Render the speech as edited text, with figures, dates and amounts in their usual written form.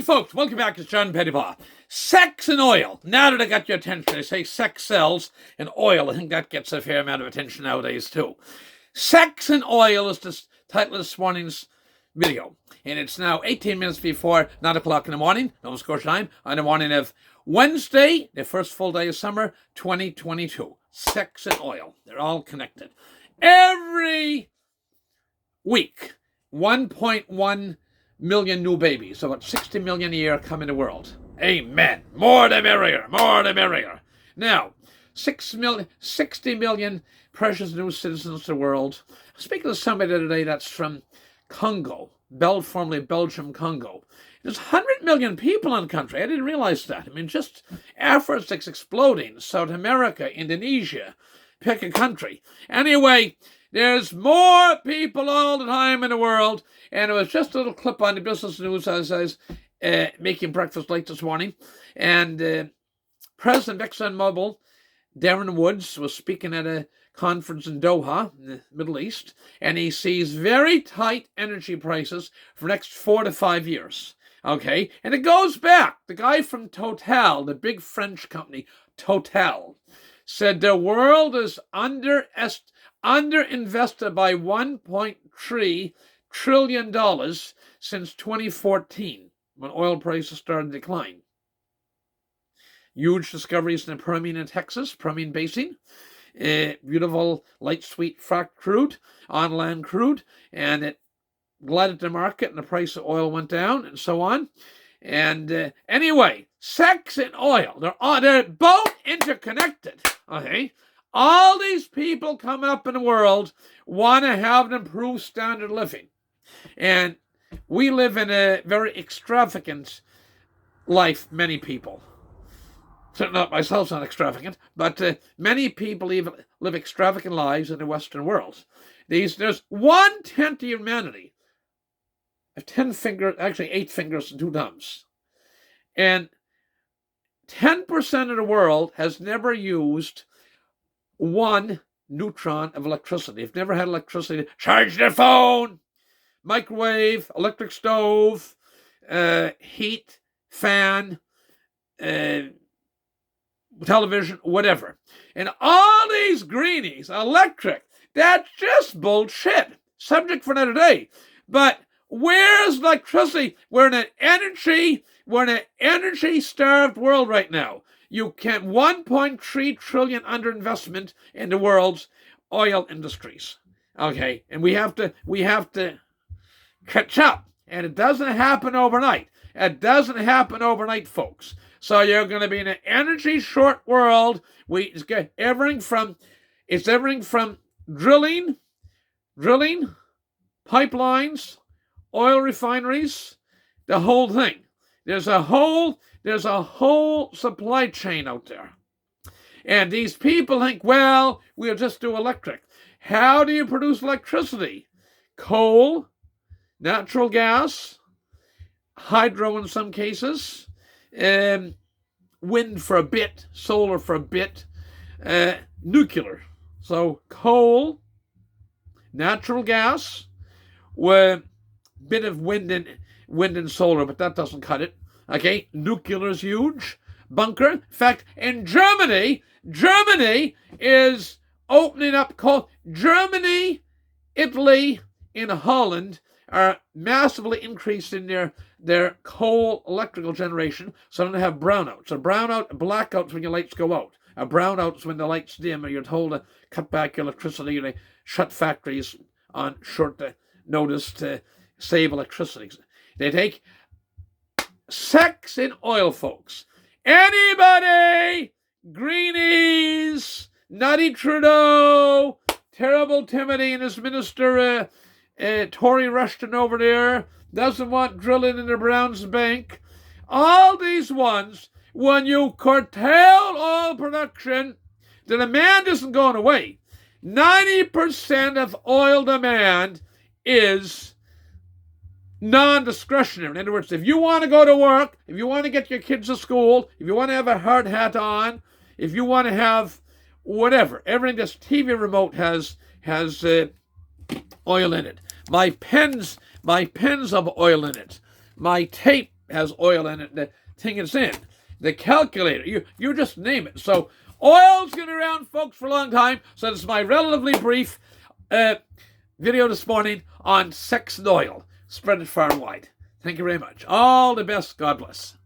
folks, welcome back to John Pettipas. Sex and oil. Now that I got your attention, I say sex sells, and oil, I think that gets a fair amount of attention nowadays too. Sex and oil is the title of this morning's video. And it's now 18 minutes before 9 o'clock in the morning, Nova Scotia time, on the morning of Wednesday, the first full day of summer, 2022. Sex and oil. They're all connected. Every week, 1.1 million new babies, about 60 million a year, come in the world. Amen. More the merrier, more the merrier. Now, 60 million precious new citizens of the world. I'm speaking to somebody the other day that's from Congo, formerly Belgium, Congo. There's 100 million people in the country. I didn't realize that. I mean, just Africa's exploding. South America, Indonesia, pick a country. Anyway, there's more people all the time in the world. And it was just a little clip on the business news as I was making breakfast late this morning. And President of ExxonMobil, Darren Woods, was speaking at a conference in Doha, in the Middle East. And he sees very tight energy prices for the next 4 to 5 years. Okay? And it goes back. The guy from Total, the big French company, Total, said the world is underinvested by $1.3 trillion since 2014, when oil prices started to decline. Huge discoveries in the Permian in Texas, Permian Basin. Beautiful, light, sweet frac crude, on-land crude, and it glided the market and the price of oil went down and so on. And anyway, sex and oil, they're both interconnected, okay? All these people coming up in the world want to have an improved standard of living. And we live in a very extravagant life, many people. Certainly not myself, not extravagant, but many people even live extravagant lives in the Western world. There's 1/10 of humanity have 10 fingers, actually 8 fingers and 2 thumbs. And 10% of the world has never used 1 neutron of electricity. They've never had electricity to charge their phone, microwave, electric stove, heat, fan, television, whatever. And all these greenies, electric, that's just bullshit. Subject for another day. But where's electricity? We're in an energy-starved world right now. You can't 1.3 trillion underinvestment in the world's oil industries. Okay, and we have to catch up. And it doesn't happen overnight. It doesn't happen overnight, folks. So you're going to be in an energy-short world. It's everything from drilling, pipelines, oil refineries, the whole thing. There's a whole supply chain out there. And these people think, well, we'll just do electric. How do you produce electricity? Coal, natural gas, hydro in some cases, wind for a bit, solar for a bit, nuclear. So coal, natural gas, with a bit of wind and solar, but that doesn't cut it. Okay, nuclear is huge. Bunker. In fact, in Germany is opening up coal. Germany, Italy, and Holland are massively increasing their coal electrical generation, so they don't have brownouts. Blackouts when your lights go out. A brownout is when the lights dim, or you're told to cut back your electricity, or they shut factories on short notice to save electricity. They take sex and oil, folks. Anybody? Greenies, Nutty Trudeau, terrible Timothy and his minister, Tory Rushton over there, doesn't want drilling in the Browns Bank. All these ones, when you curtail oil production, the demand isn't going away. 90% of oil demand is non-discretionary. In other words, if you want to go to work, if you want to get your kids to school, if you want to have a hard hat on, if you want to have whatever, everything this TV remote has oil in it. My pens have oil in it. My tape has oil in it, the thing it's in, the calculator. You just name it. So oil's been around, folks, for a long time. So this is my relatively brief video this morning on sex and oil. Spread it far and wide. Thank you very much. All the best. God bless.